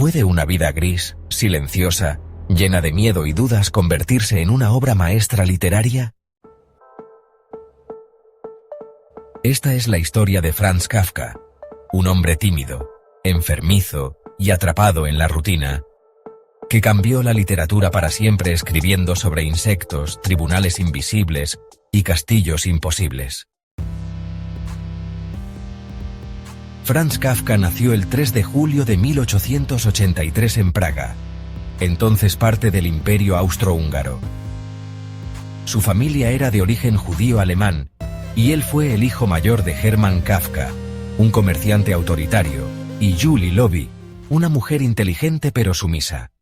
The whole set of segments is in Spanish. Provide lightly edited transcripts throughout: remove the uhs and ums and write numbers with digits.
¿Puede una vida gris, silenciosa, llena de miedo y dudas convertirse en una obra maestra literaria? Esta es la historia de Franz Kafka, un hombre tímido, enfermizo y atrapado en la rutina, que cambió la literatura para siempre escribiendo sobre insectos, tribunales invisibles y castillos imposibles. Franz Kafka nació el 3 de julio de 1883 en Praga, entonces parte del Imperio Austrohúngaro. Su familia era de origen judío-alemán y él fue el hijo mayor de Hermann Kafka, un comerciante autoritario, y Julie Lobby, una mujer inteligente pero sumisa.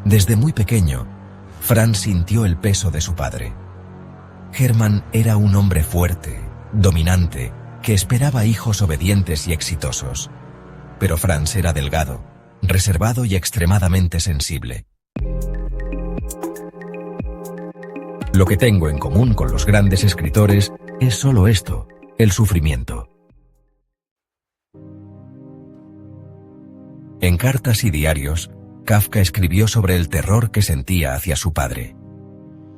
Desde muy pequeño, Franz sintió el peso de su padre. Hermann era un hombre fuerte, dominante, que esperaba hijos obedientes y exitosos. Pero Franz era delgado, reservado y extremadamente sensible. Lo que tengo en común con los grandes escritores es solo esto, el sufrimiento. En cartas y diarios, Kafka escribió sobre el terror que sentía hacia su padre.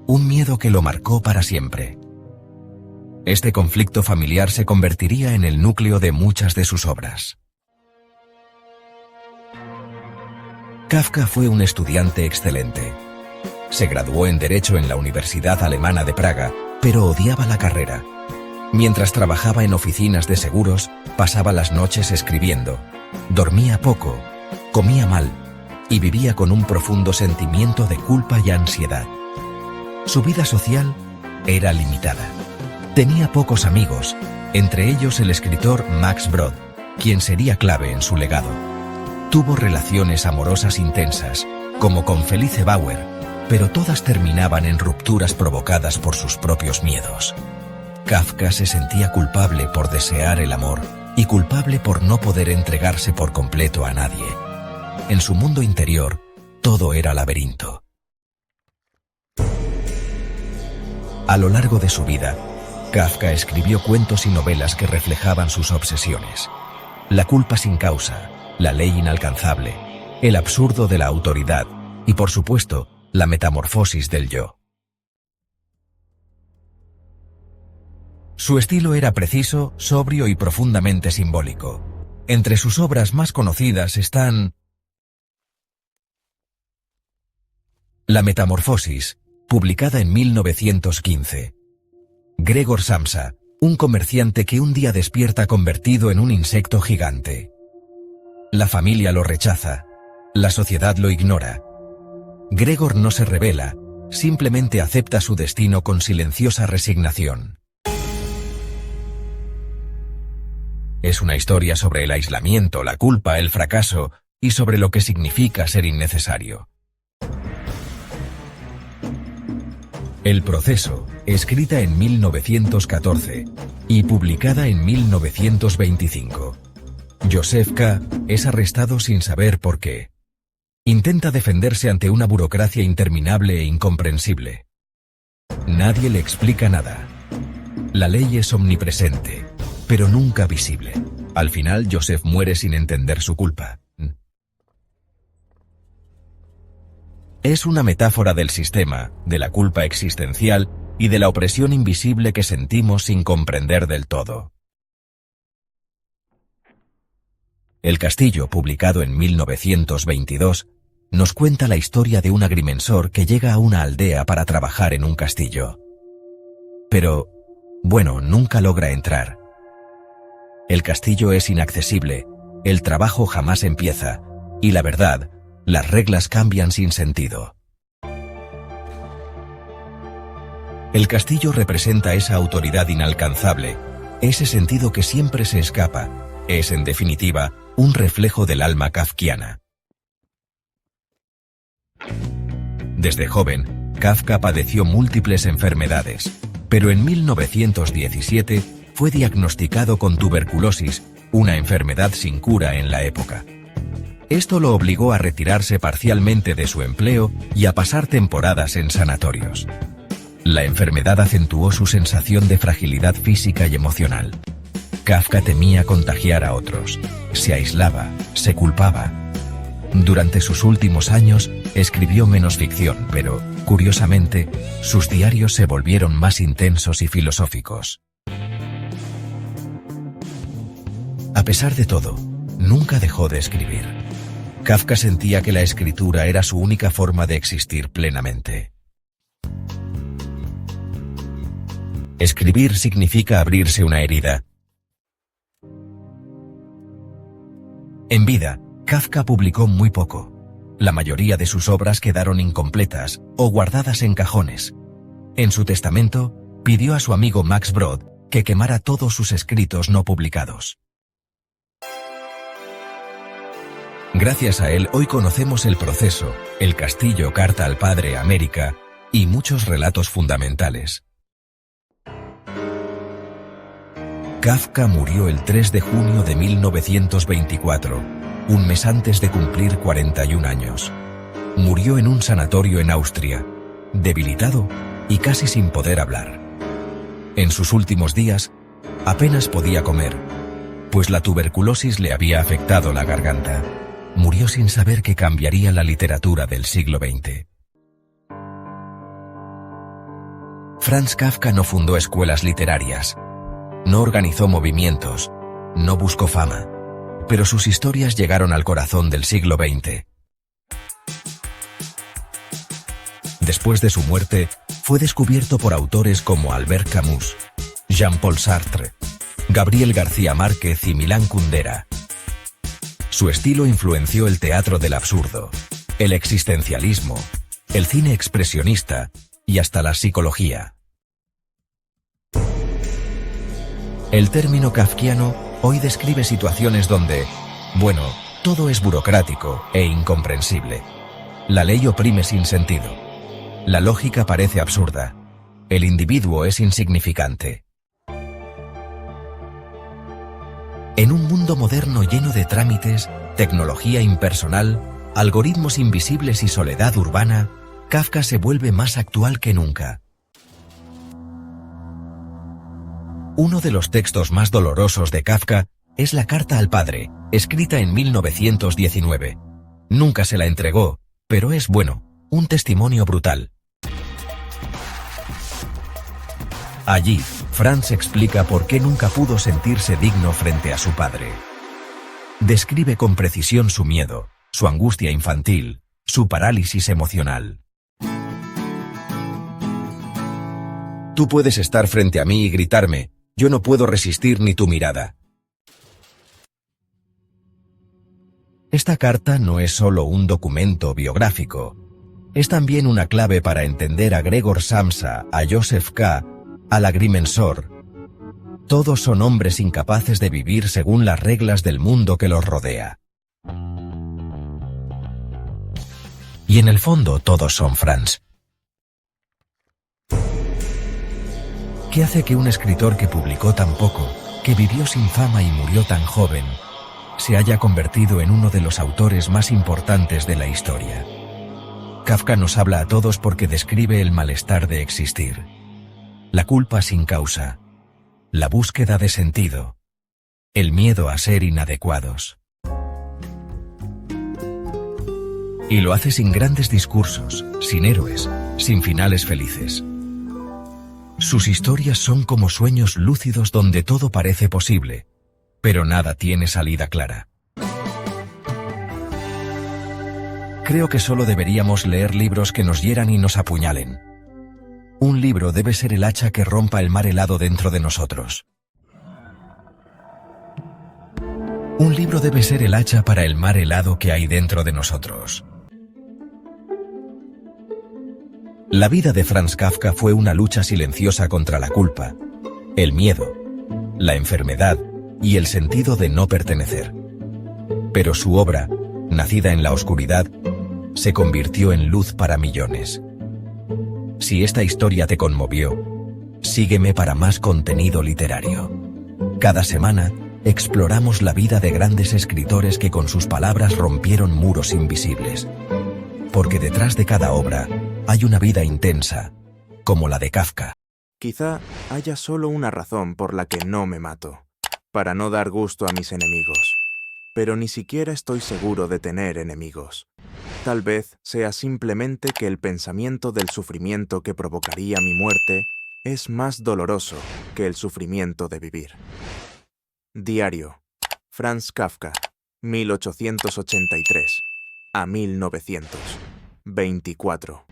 Un miedo que lo marcó para siempre. Este conflicto familiar se convertiría en el núcleo de muchas de sus obras. Kafka fue un estudiante excelente. Se graduó en Derecho en la Universidad Alemana de Praga, pero odiaba la carrera. Mientras trabajaba en oficinas de seguros, pasaba las noches escribiendo. Dormía poco, comía mal y vivía con un profundo sentimiento de culpa y ansiedad. Su vida social era limitada. Tenía pocos amigos, entre ellos el escritor Max Brod, quien sería clave en su legado. Tuvo relaciones amorosas intensas, como con Felice Bauer, pero todas terminaban en rupturas provocadas por sus propios miedos. Kafka se sentía culpable por desear el amor y culpable por no poder entregarse por completo a nadie. En su mundo interior, todo era laberinto. A lo largo de su vida, Kafka escribió cuentos y novelas que reflejaban sus obsesiones. La culpa sin causa, la ley inalcanzable, el absurdo de la autoridad y, por supuesto, la metamorfosis del yo. Su estilo era preciso, sobrio y profundamente simbólico. Entre sus obras más conocidas están La Metamorfosis, publicada en 1915. Gregor Samsa, un comerciante que un día despierta convertido en un insecto gigante. La familia lo rechaza, la sociedad lo ignora. Gregor no se rebela, simplemente acepta su destino con silenciosa resignación. Es una historia sobre el aislamiento, la culpa, el fracaso y sobre lo que significa ser innecesario. El proceso, escrita en 1914 y publicada en 1925. Joseph K. es arrestado sin saber por qué. Intenta defenderse ante una burocracia interminable e incomprensible. Nadie le explica nada. La ley es omnipresente, pero nunca visible. Al final, Joseph muere sin entender su culpa. Es una metáfora del sistema, de la culpa existencial y de la opresión invisible que sentimos sin comprender del todo. El Castillo, publicado en 1922, nos cuenta la historia de un agrimensor que llega a una aldea para trabajar en un castillo. Pero, bueno, nunca logra entrar. El castillo es inaccesible, el trabajo jamás empieza, y la verdad, las reglas cambian sin sentido. El castillo representa esa autoridad inalcanzable, ese sentido que siempre se escapa, es, en definitiva, un reflejo del alma kafkiana. Desde joven, Kafka padeció múltiples enfermedades, pero en 1917 fue diagnosticado con tuberculosis, una enfermedad sin cura en la época. Esto lo obligó a retirarse parcialmente de su empleo y a pasar temporadas en sanatorios. La enfermedad acentuó su sensación de fragilidad física y emocional. Kafka temía contagiar a otros. Se aislaba, se culpaba. Durante sus últimos años, escribió menos ficción, pero, curiosamente, sus diarios se volvieron más intensos y filosóficos. A pesar de todo, nunca dejó de escribir. Kafka sentía que la escritura era su única forma de existir plenamente. Escribir significa abrirse una herida. En vida, Kafka publicó muy poco. La mayoría de sus obras quedaron incompletas o guardadas en cajones. En su testamento, pidió a su amigo Max Brod que quemara todos sus escritos no publicados. Gracias a él hoy conocemos El proceso, El castillo, Carta al padre, América y muchos relatos fundamentales. Kafka murió el 3 de junio de 1924, un mes antes de cumplir 41 años. Murió en un sanatorio en Austria, debilitado y casi sin poder hablar. En sus últimos días, apenas podía comer, pues la tuberculosis le había afectado la garganta. Murió sin saber que cambiaría la literatura del siglo XX. Franz Kafka no fundó escuelas literarias, no organizó movimientos, no buscó fama, pero sus historias llegaron al corazón del siglo XX. Después de su muerte, fue descubierto por autores como Albert Camus, Jean-Paul Sartre, Gabriel García Márquez y Milán Kundera. Su estilo influenció el teatro del absurdo, el existencialismo, el cine expresionista y hasta la psicología. El término kafkiano hoy describe situaciones donde, bueno, todo es burocrático e incomprensible. La ley oprime sin sentido. La lógica parece absurda. El individuo es insignificante. En un mundo moderno lleno de trámites, tecnología impersonal, algoritmos invisibles y soledad urbana, Kafka se vuelve más actual que nunca. Uno de los textos más dolorosos de Kafka es la Carta al padre, escrita en 1919. Nunca se la entregó, pero es bueno, un testimonio brutal. Allí, Franz explica por qué nunca pudo sentirse digno frente a su padre. Describe con precisión su miedo, su angustia infantil, su parálisis emocional. Tú puedes estar frente a mí y gritarme, yo no puedo resistir ni tu mirada. Esta carta no es solo un documento biográfico, es también una clave para entender a Gregor Samsa, a Joseph K., a l'Agrimensor. Todos son hombres incapaces de vivir según las reglas del mundo que los rodea. Y en el fondo todos son Franz. ¿Qué hace que un escritor que publicó tan poco, que vivió sin fama y murió tan joven, se haya convertido en uno de los autores más importantes de la historia? Kafka nos habla a todos porque describe el malestar de existir, la culpa sin causa, la búsqueda de sentido, el miedo a ser inadecuados. Y lo hace sin grandes discursos, sin héroes, sin finales felices. Sus historias son como sueños lúcidos donde todo parece posible, pero nada tiene salida clara. Creo que solo deberíamos leer libros que nos hieran y nos apuñalen. Un libro debe ser el hacha que rompa el mar helado dentro de nosotros. Un libro debe ser el hacha para el mar helado que hay dentro de nosotros. La vida de Franz Kafka fue una lucha silenciosa contra la culpa, el miedo, la enfermedad y el sentido de no pertenecer. Pero su obra, nacida en la oscuridad, se convirtió en luz para millones. Si esta historia te conmovió, sígueme para más contenido literario. Cada semana, exploramos la vida de grandes escritores que con sus palabras rompieron muros invisibles. Porque detrás de cada obra, hay una vida intensa, como la de Kafka. Quizá haya solo una razón por la que no me mato. para no dar gusto a mis enemigos. Pero ni siquiera estoy seguro de tener enemigos. Tal vez sea simplemente que el pensamiento del sufrimiento que provocaría mi muerte es más doloroso que el sufrimiento de vivir. Diario. Franz Kafka, 1883 a 1924.